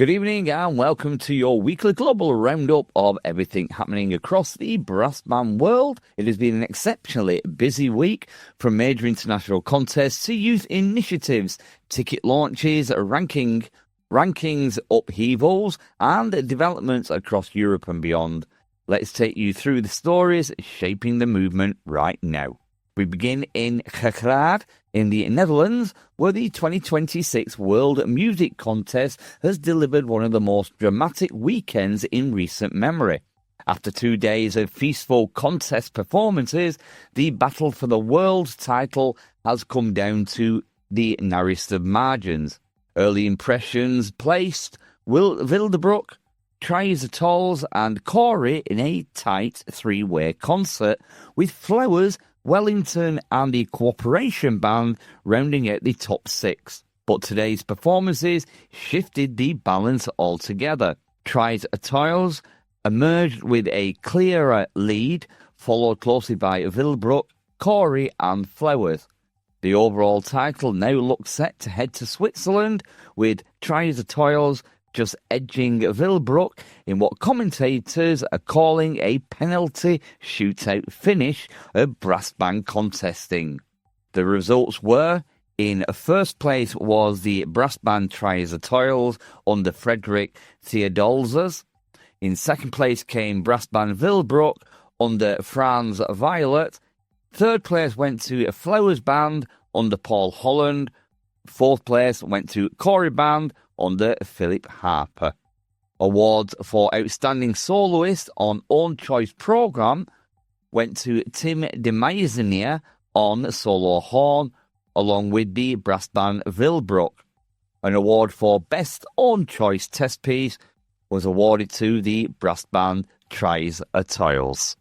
Good evening and welcome to your weekly global roundup of everything happening across the brass band world. It has been an exceptionally busy week, from major international contests to youth initiatives, ticket launches, rankings upheavals and developments across Europe and beyond. Let's take you through the stories shaping the movement right now. We begin in Girvan in the Netherlands, where the 2026 World Music Contest has delivered one of the most dramatic weekends in recent memory. After 2 days of feastful contest performances, the battle for the world title has come down to the narrowest of margins. Early impressions placed Wildebroek, Tries Tolls and Corey in a tight three-way concert, with Flowers, Wellington and the Cooperation Band rounding out the top six. But today's performances shifted the balance altogether. Tries Tolls emerged with a clearer lead, followed closely by Wildebroek, Corey and Flowers. The overall title now looks set to head to Switzerland, with Tries Tolls just edging Wildebroek in what commentators are calling a penalty shootout finish of brass band contesting. The results were: in first place was the brass band Tries Tolls under Frederick Theodolzes. In second place came brass band Wildebroek under Franz Violet. Third place went to Flowers Band under Paul Holland. Fourth place went to Corey Band under Philip Harper. Awards for Outstanding Soloist on Own Choice Programme went to Tim de Meijzenier on solo horn, along with the brass band Wildebroek. An award for Best Own Choice Test Piece was awarded to the brass band Tries Tolls.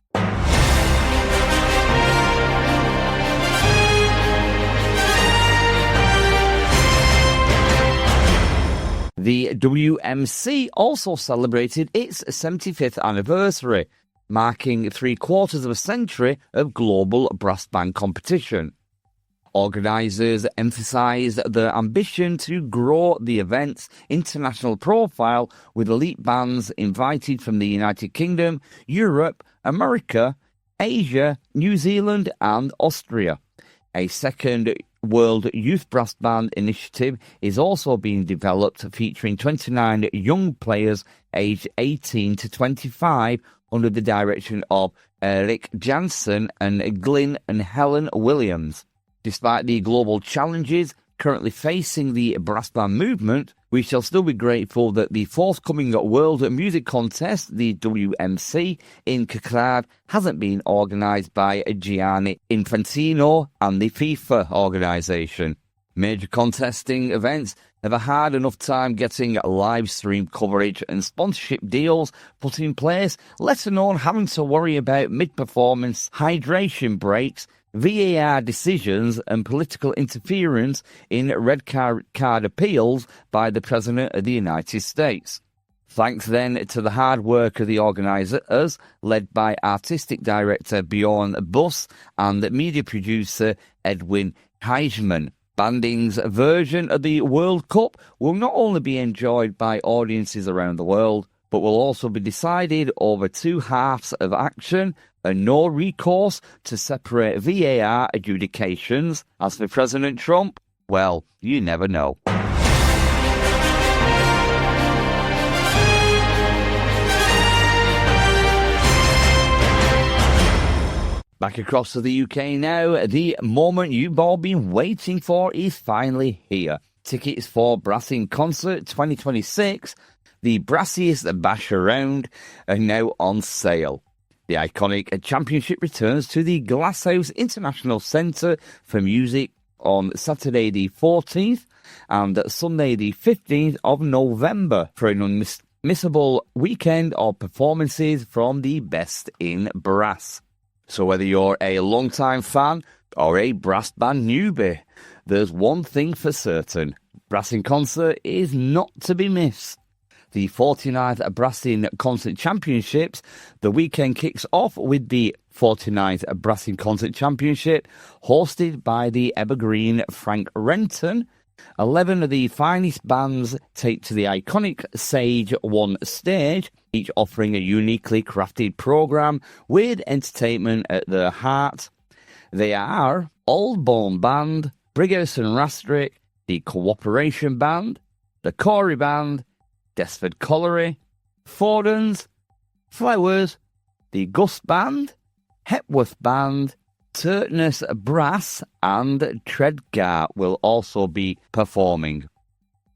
The WMC also celebrated its 75th anniversary, marking 3/4 of a century of global brass band competition. Organisers emphasised their ambition to grow the event's international profile, with elite bands invited from the United Kingdom, Europe, America, Asia, New Zealand and Austria. A second World Youth Brass Band initiative is also being developed, featuring 29 young players aged 18 to 25 under the direction of Rick Jansen and Glyn and Helen Williams. Despite the global challenges currently facing the brass band movement, we shall still be grateful that the forthcoming World Music Contest, the WMC, in Girvan hasn't been organised by Gianni Infantino and the FIFA organisation. Major contesting events have a hard enough time getting live stream coverage and sponsorship deals put in place, let alone having to worry about mid-performance hydration breaks, VAR decisions and political interference in red card appeals by the President of the United States. Thanks then to the hard work of the organisers, led by Artistic Director Bjorn Buss and media producer Edwin Heisman. Banding's version of the World Cup will not only be enjoyed by audiences around the world, but will also be decided over 2 halves of action and no recourse to separate VAR adjudications. As for President Trump, well, you never know. Back across to the UK now, the moment you've all been waiting for is finally here. Tickets for Brass in Concert 2026, the brassiest bash around, are now on sale. The iconic championship returns to the Glasshouse International Centre for Music on Saturday the 14th and Sunday the 15th of November for an unmissable weekend of performances from the best in brass. So whether you're a long-time fan or a brass band newbie, there's one thing for certain: Brass in Concert is not to be missed. The 49th Brass in Concert Championships, the weekend kicks off with the 49th Brass in Concert Championship, hosted by the evergreen Frank Renton. 11 of the finest bands take to the iconic Sage 1 stage, each offering a uniquely crafted programme with entertainment at their heart. They are Old Bone Band, Brigus and Rastrick, the Cooperation Band, the Corey Band, Desford Colliery, Fordens, Flowers, the Gus Band, Hepworth Band, Turtness Brass and Treadgar will also be performing.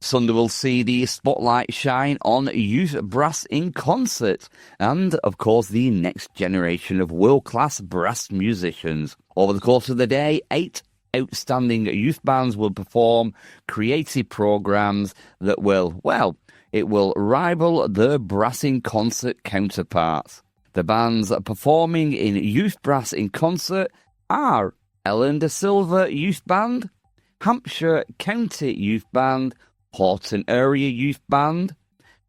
Sunday will see the spotlight shine on youth brass in concert and, of course, the next generation of world-class brass musicians. Over the course of the day, 8 outstanding youth bands will perform creative programmes that will, well, it will rival their brass in concert counterparts. The bands performing in Youth Brass in Concert are Ellen de Silva Youth Band, Hampshire County Youth Band, Horton Area Youth Band,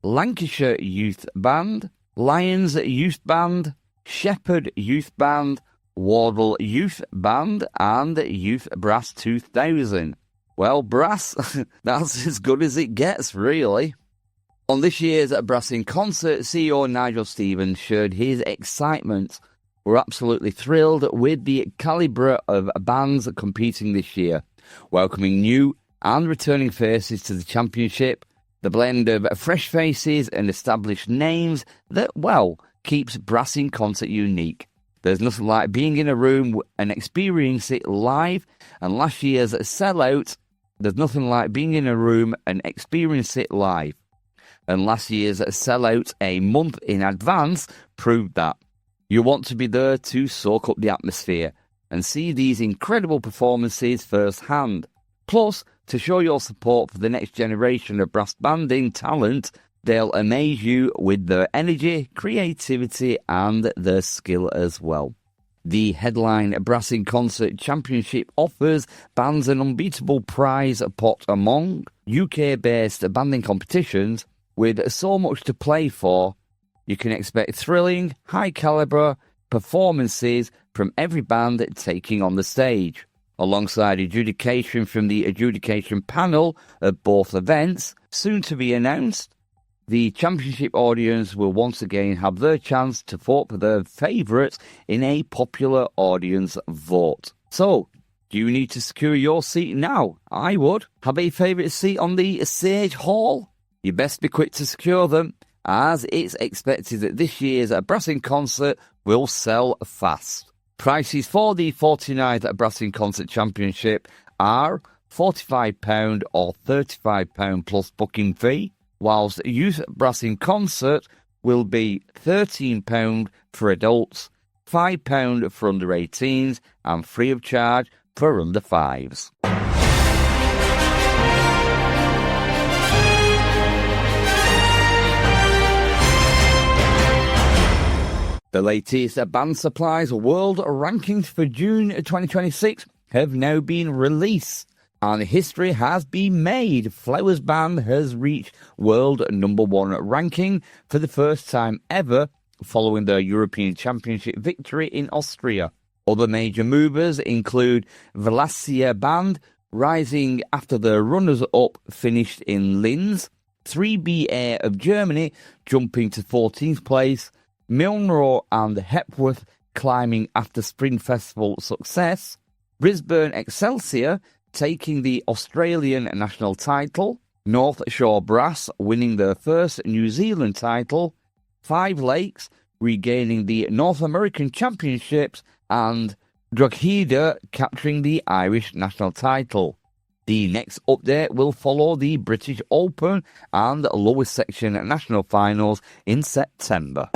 Lancashire Youth Band, Lions Youth Band, Shepherd Youth Band, Wardle Youth Band, and Youth Brass 2000. Well, brass, that's as good as it gets, really. On this year's Brass in Concert, CEO Nigel Stevens shared his excitement. We're absolutely thrilled with the calibre of bands competing this year, welcoming new and returning faces to the championship, the blend of fresh faces and established names that, well, keeps Brass in Concert unique. There's nothing like being in a room and experiencing it live, and last year's sellout, there's nothing like being in a room and experience it live. And last year's sellout a month in advance proved that. You want to be there to soak up the atmosphere and see these incredible performances firsthand. Plus, to show your support for the next generation of brass banding talent, they'll amaze you with their energy, creativity and their skill as well. The headline Brass in Concert Championship offers bands an unbeatable prize pot among UK-based banding competitions. With so much to play for, you can expect thrilling, high-calibre performances from every band taking on the stage. Alongside adjudication from the adjudication panel of both events, soon to be announced, the championship audience will once again have their chance to vote for their favourites in a popular audience vote. So, do you need to secure your seat now? I would. Have a favourite seat on the Sage Hall? You best be quick to secure them, as it's expected that this year's Brass in Concert will sell fast. Prices for the 49th Brass in Concert Championship are £45 or £35 plus booking fee, whilst Youth Brass in Concert will be £13 for adults, £5 for under 18s and free of charge for under 5s. The latest band supplies world rankings for June 2026 have now been released, and history has been made. Flowers Band has reached world #1 ranking for the first time ever following their European Championship victory in Austria. Other major movers include Vlasia Band, rising after the runners-up finished in Linz, 3BA of Germany jumping to 14th place, Milnrow and Hepworth climbing after Spring Festival success, Brisbane Excelsior taking the Australian national title, North Shore Brass winning their first New Zealand title, Five Lakes regaining the North American Championships, and Drogheda capturing the Irish national title. The next update will follow the British Open and lower section national finals in September.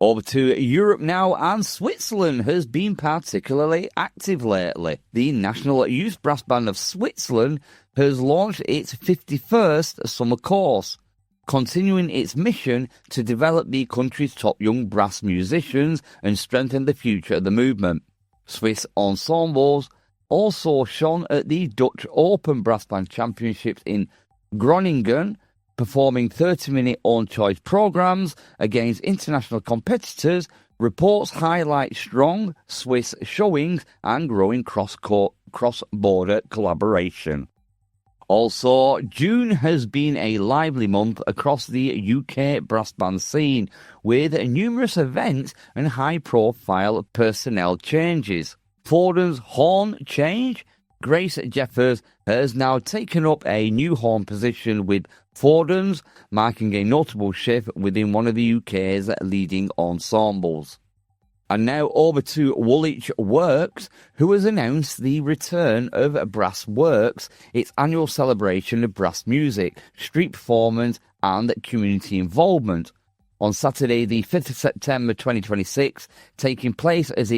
Over to Europe now, and Switzerland has been particularly active lately. The National Youth Brass Band of Switzerland has launched its 51st summer course, continuing its mission to develop the country's top young brass musicians and strengthen the future of the movement. Swiss ensembles also shone at the Dutch Open Brass Band Championships in Groningen, performing 30-minute own-choice programs against international competitors. Reports highlight strong Swiss showings and growing cross-border collaboration. Also, June has been a lively month across the UK brass band scene, with numerous events and high-profile personnel changes. Fordham's horn change. Grace Jeffers has now taken up a new horn position with Fordham's, marking a notable shift within one of the UK's leading ensembles. And now over to Woolwich Works, who has announced the return of Brass Works, its annual celebration of brass music, street performance and community involvement. On Saturday, the 5th of September 2026, taking place as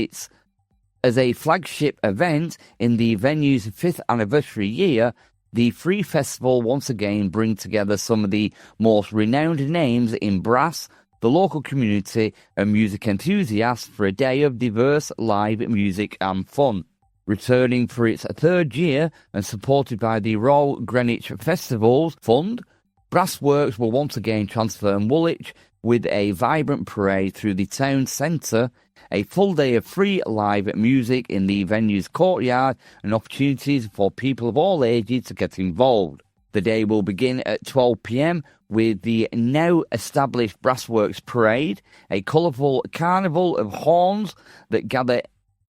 a flagship event in the venue's 5th anniversary year, the Free Festival once again brings together some of the most renowned names in brass, the local community and music enthusiasts for a day of diverse live music and fun. Returning for its third year and supported by the Royal Greenwich Festivals Fund, Brassworks will once again transform Woolwich with a vibrant parade through the town centre, a full day of free live music in the venue's courtyard and opportunities for people of all ages to get involved. The day will begin at 12 p.m. with the now established Brassworks Parade, a colourful carnival of horns that gather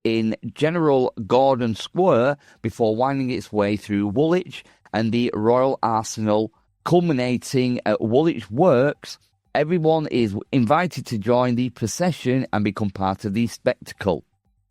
in General Gordon Square before winding its way through Woolwich and the Royal Arsenal, culminating at Woolwich Works. Everyone is invited to join the procession and become part of the spectacle.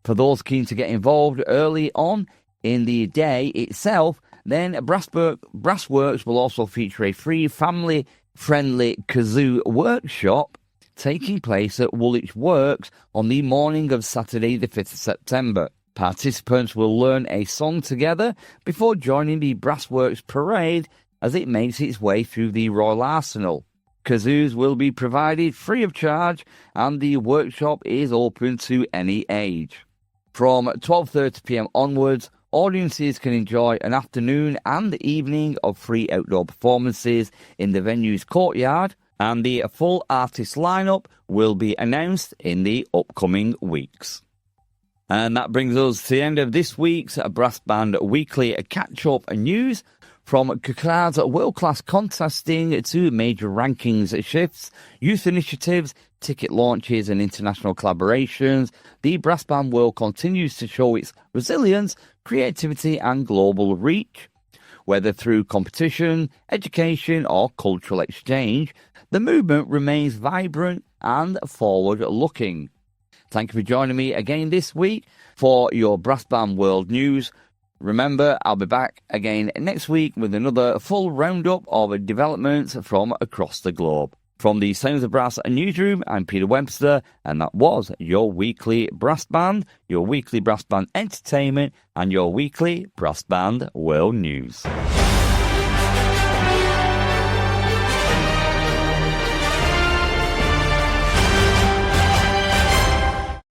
For those keen to get involved early on in the day itself, then Brassworks will also feature a free family-friendly kazoo workshop taking place at Woolwich Works on the morning of Saturday the 5th of September. Participants will learn a song together before joining the Brassworks Parade as it makes its way through the Royal Arsenal. Kazoos will be provided free of charge and the workshop is open to any age. From 12:30 p.m. onwards, audiences can enjoy an afternoon and evening of free outdoor performances in the venue's courtyard, and the full artist lineup will be announced in the upcoming weeks. And that brings us to the end of this week's Brass Band Weekly Catch-Up News. From Kirklad's world-class contesting to major rankings shifts, youth initiatives, ticket launches and international collaborations, the brass band world continues to show its resilience, creativity and global reach. Whether through competition, education or cultural exchange, the movement remains vibrant and forward-looking. Thank you for joining me again this week for your Brass Band World News. Remember, I'll be back again next week with another full roundup of developments from across the globe. From the Sounds of Brass newsroom, I'm Peter Webster, and that was your weekly Brass Band, your weekly Brass Band entertainment, and your weekly Brass Band World News.